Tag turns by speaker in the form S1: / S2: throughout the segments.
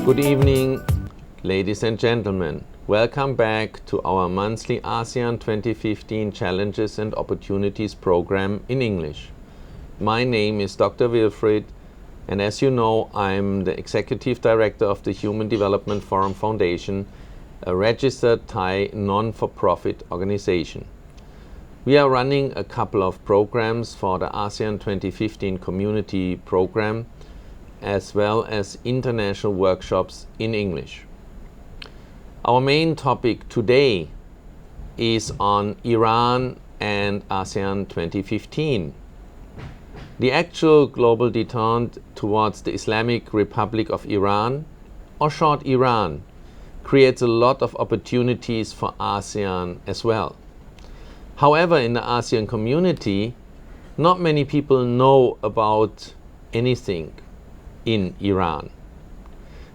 S1: Good evening, ladies and gentlemen. Welcome back to our monthly ASEAN 2015 Challenges and Opportunities program in English. My name is Dr. Wilfried, and as you know, I'm the Executive Director of the Human Development Forum Foundation, a registered Thai non-for-profit organization. We are running a couple of programs for the ASEAN 2015 Community Program, as well as international workshops in English. Our main topic today is on Iran and ASEAN 2015. The actual global detente towards the Islamic Republic of Iran, or short Iran, creates a lot of opportunities for ASEAN as well. However, in the ASEAN community, not many people know about anything in Iran.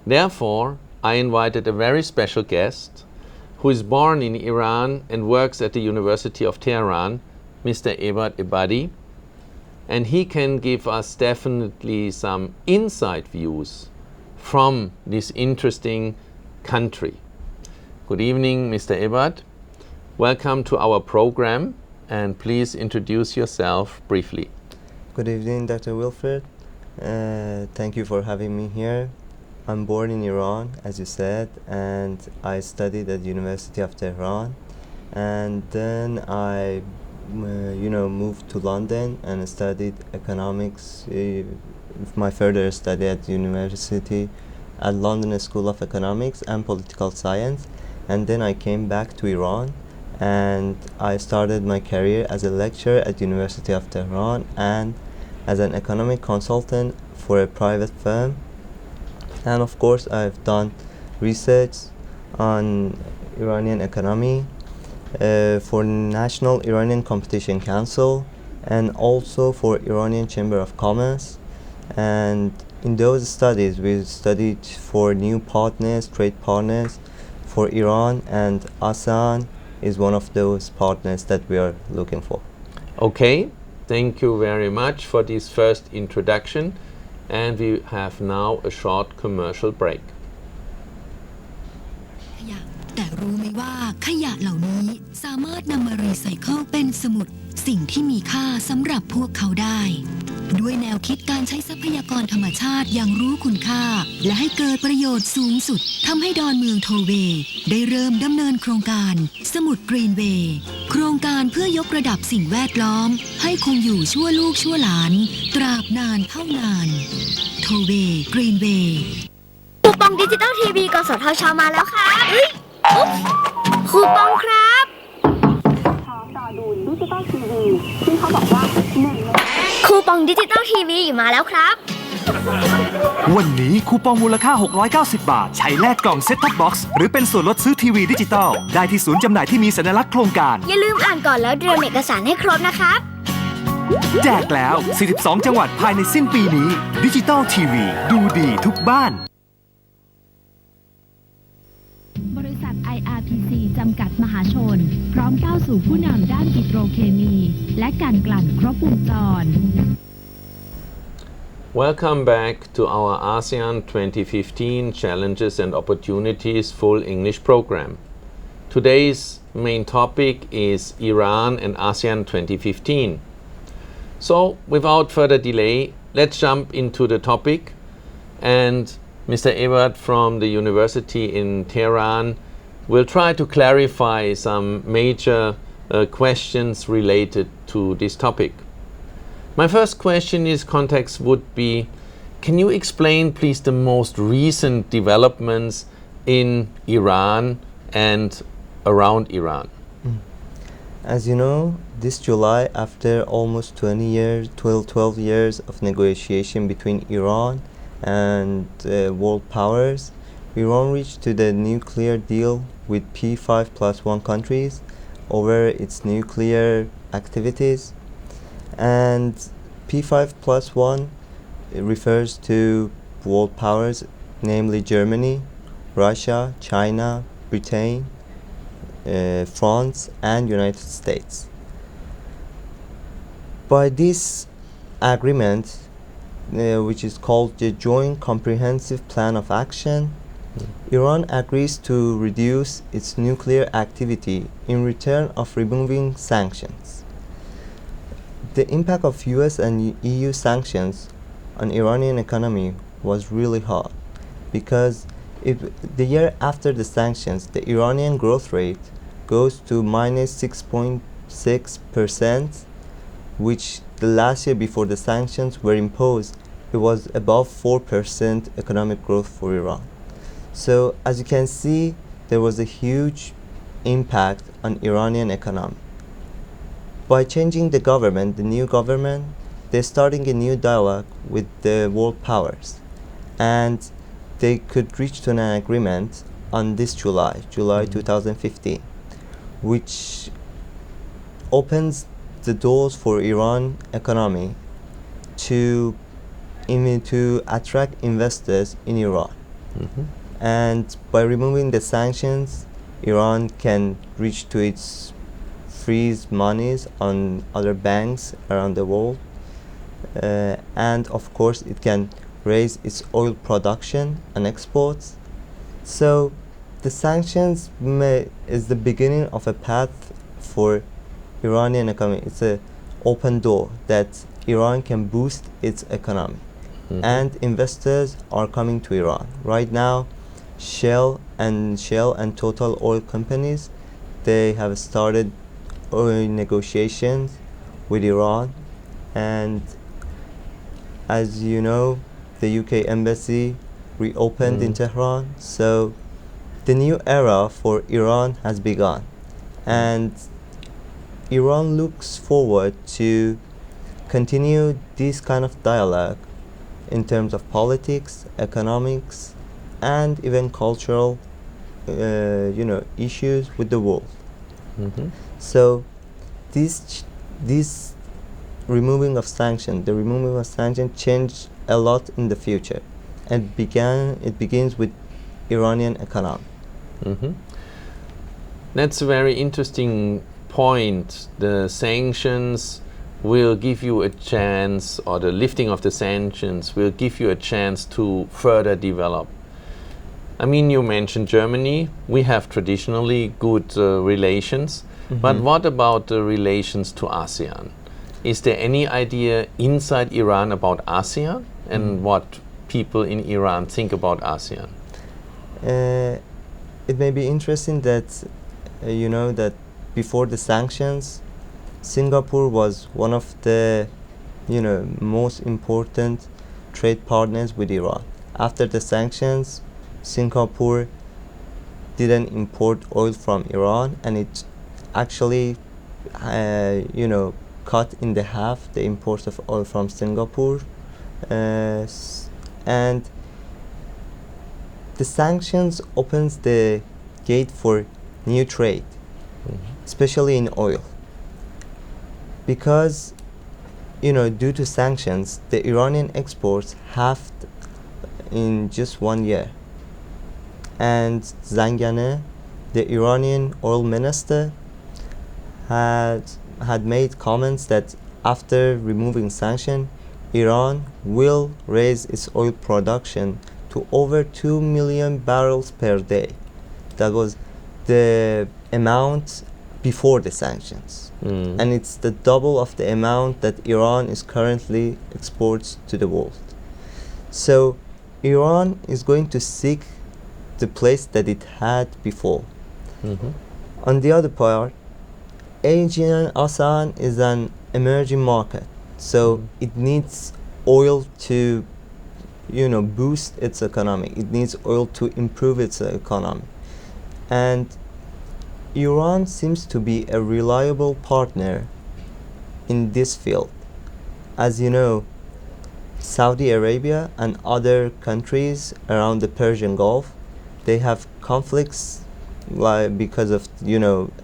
S1: Therefore, I invited a very special guest who is born in Iran and works at the University of Tehran, Mr. Ebadi, and he can give us definitely some inside views from this interesting country. Good evening, Mr. Ebad. Welcome to our program, and please introduce yourself briefly.
S2: Good evening, Dr. Wilfred. Thank you for having me here. I'm born in Iran, as you said, and I studied at the University of Tehran. And then I, moved to London and studied economics. My further study at the university at London School of Economics and Political Science. And then I came back to Iran, and I started my career as a lecturer at the University of Tehran and as an economic consultant for a private firm. And of course, I've done research on Iranian economy for National Iranian Competition Council and also for Iranian Chamber of Commerce. And in those studies, we studied for new partners, trade partners for Iran, and ASEAN is one of those partners that we are looking for.
S1: Okay. Thank you very much for this first introduction, and we have now a short commercial break.
S3: แต่รู้ไหมว่าขยะเหล่านี้สามารถนำมารีไซเคิลเป็นสมุดสิ่งที่มีค่าสำหรับพวกเขาได้ด้วยแนวคิดการใช้ทรัพยากรธรรมชาติอย่างรู้คุณค่าและให้เกิดประโยชน์สูงสุดทำให้ดอนเมืองโทเวย์ได้เริ่มดำเนินโครงการสมุดกรีนเวย์โครงการเพื่อยกระดับสิ่งแวดล้อมให้คงอยู่ชั่วลูกชั่วหลานตราบนานเท่านานโทเวย์กรีนเวย์
S4: คูปองดิจิตอลทีวีกสทช.มาแล้วค่ะคูปองครับพร้อมรอดูดิจิตอลทีวีซึ่งเขาบอกว่าคูปองดิจิตอลทีวีมาแล้วครับ
S5: วันนี้คูปองมูลค่า690 บาทใช้แลกกล่องเซ็ตท็อปบ็อกซ์หรือเป็นส่วนลดซื้อทีวีดิจิตอลได้ที่ศูนย์จำหน่ายที่มีสัญลักษณ์โครงการ
S4: อย่าลืมอ่านก่อนแล้วเตรียมเอกสารให้ครบนะครับ
S5: แจกแล้ว42จังหวัดภายในสิ้นปีนี้ดิจิตอลทีวีดูดีทุกบ้าน
S6: บริษัท IRPC จำกัดมหาชนพร้อมก้าวสู่ผู้นำด้านปิโตรเคมีและการกลั่นครบวงจร
S1: Welcome back to our ASEAN 2015 Challenges and Opportunities full English program. Today's main topic is Iran and ASEAN 2015. So, without further delay, let's jump into the topic, and Mr. Ebad from the University in Tehran will try to clarify some major questions related to this topic. My first question in this context would be, can you explain please the most recent developments in Iran and around Iran?
S2: As you know, this July, after almost 12 years of negotiation between Iran and world powers, Iran reached to the nuclear deal with P5+1 countries over its nuclear activities. And P5+1 refers to world powers, namely Germany, Russia, China, Britain, France, and United States. By this agreement, which is called the Joint Comprehensive Plan of Action, Iran agrees to reduce its nuclear activity in return of removing sanctions. The impact of US and EU sanctions on Iranian economy was really hard because the year after the sanctions, the Iranian growth rate goes to minus 6.6%, which the last year before the sanctions were imposed, it was above 4% economic growth for Iran. So as you can see, there was a huge impact on Iranian economy. By changing the government, the new government, they're starting a new dialogue with the world powers. And they could reach to an agreement on this July 2015, which opens the doors for Iran economy to attract investors in Iran. And by removing the sanctions, Iran can reach to its freeze monies on other banks around the world. And of course, it can raise its oil production and exports. So the sanctions is the beginning of a path for Iranian economy. It's an open door that Iran can boost its economy. And investors are coming to Iran. Right now, Shell and Total oil companies, they have started oil negotiations with Iran. And as you know, the UK embassy reopened in Tehran. So the new era for Iran has begun. And Iran looks forward to continue this kind of dialogue in terms of politics, economics, and even cultural, issues with the world. So this removing of sanctions, the removing of sanctions changed a lot in the future. It begins with Iranian economy.
S1: That's a very interesting point. The sanctions will give you a chance, or the lifting of the sanctions will give you a chance to further develop. I mean, you mentioned Germany. We have traditionally good relations, but what about the relations to ASEAN? Is there any idea inside Iran about ASEAN and what people in Iran think about ASEAN?
S2: It may be interesting that that before the sanctions, Singapore was one of the most important trade partners with Iran. After the sanctions, Singapore didn't import oil from Iran, and it actually cut in the half the import of oil from Singapore. And the sanctions opens the gate for new trade, especially in oil. Because, due to sanctions, the Iranian exports halved in just 1 year. And Zanganeh, the Iranian oil minister, had made comments that after removing sanctions, Iran will raise its oil production to over 2 million barrels per day. That was the amount before the sanctions. And it's the double of the amount that Iran is currently exports to the world. So Iran is going to seek the place that it had before. On the other part, ASEAN is an emerging market, so it needs oil to boost its economy. It needs oil to improve its economy. And Iran seems to be a reliable partner in this field. As you know, Saudi Arabia and other countries around the Persian Gulf, they have conflicts because of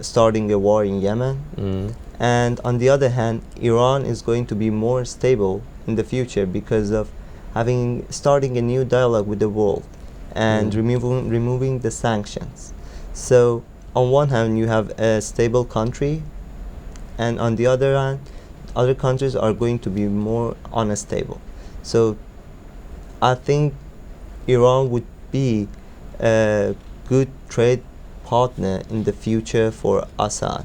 S2: starting a war in Yemen. And on the other hand, Iran is going to be more stable in the future because of starting a new dialogue with the world and removing the sanctions. So on one hand, you have a stable country, and on the other hand, other countries are going to be more unstable. So I think Iran would be a good trade partner in the future for ASEAN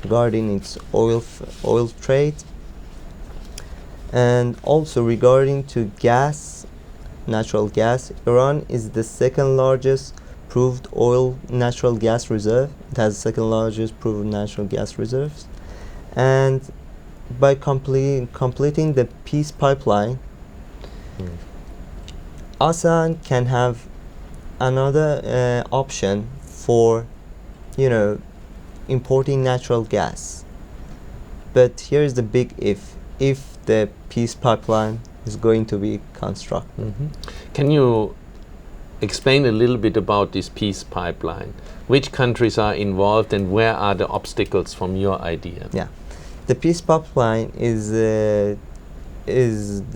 S2: regarding its oil trade, and also regarding to gas, natural gas. Iran is the second largest proved natural gas reserve. It has the second largest proved natural gas reserves, and by completing the peace pipeline, ASEAN can have another option for, importing natural gas. But here's the big if the peace pipeline is going to be constructed.
S1: Can you explain a little bit about this peace pipeline? Which countries are involved and where are the obstacles from your idea?
S2: Yeah, the peace pipeline is the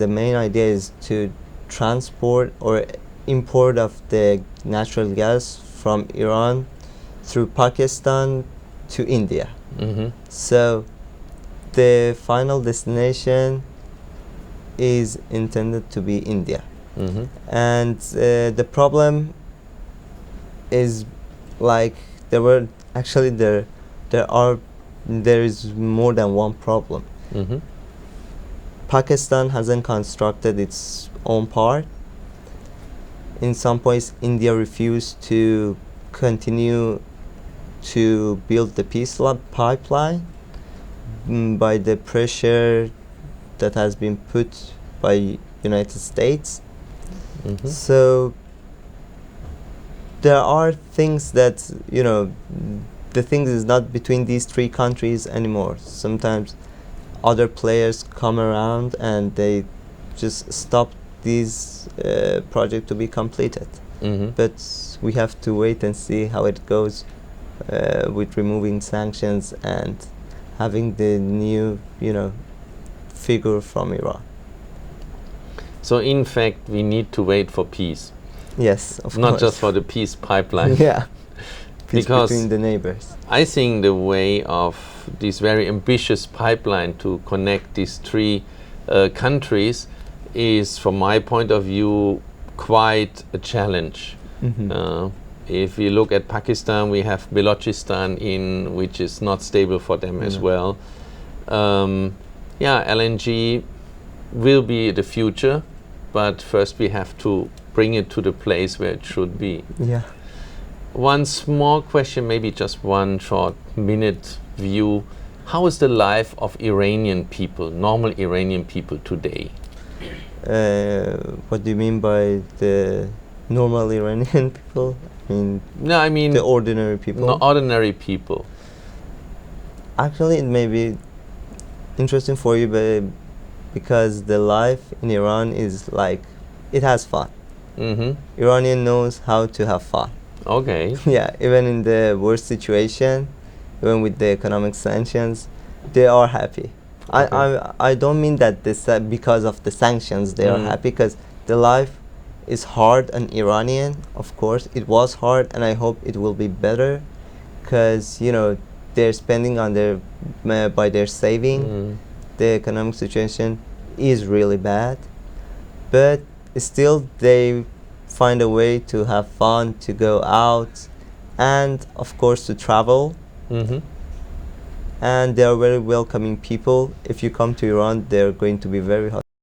S2: main idea is to transport or import of the natural gas from Iran through Pakistan to India. So the final destination is intended to be India. And the problem is, like, there is more than one problem. Pakistan hasn't constructed its own part. In some points, India refused to continue to build the peace pipeline by the pressure that has been put by United States. So there are things that, the things is not between these three countries anymore. Sometimes other players come around and they just stop these project to be completed. But we have to wait and see how it goes with removing sanctions and having the new, figure from Iran.
S1: So in fact, we need to wait for peace.
S2: Yes, of course.
S1: Not just for the peace pipeline.
S2: Yeah, peace
S1: Because
S2: between the neighbors.
S1: I think the way of this very ambitious pipeline to connect these three countries is, from my point of view, quite a challenge. If we look at Pakistan, we have Balochistan which is not stable for them as well. LNG will be the future, but first we have to bring it to the place where it should be.
S2: Yeah.
S1: One small question, maybe just one short minute view. How is the life of Iranian people, normal Iranian people today?
S2: What do you mean by the normal Iranian people?
S1: I mean
S2: the ordinary people.
S1: No, ordinary people.
S2: Actually, it may be interesting for you, but because the life in Iran is like, it has fun. Iranian knows how to have fun.
S1: Okay.
S2: Yeah, even in the worst situation, even with the economic sanctions, they are happy. Okay. I don't mean that because of the sanctions they are happy, because the life is hard on Iranian. Of course, it was hard, and I hope it will be better, because they're spending on by their saving. The economic situation is really bad, but still they find a way to have fun, to go out, and of course to travel. And they are very welcoming people. If you come to Iran, they're going to be very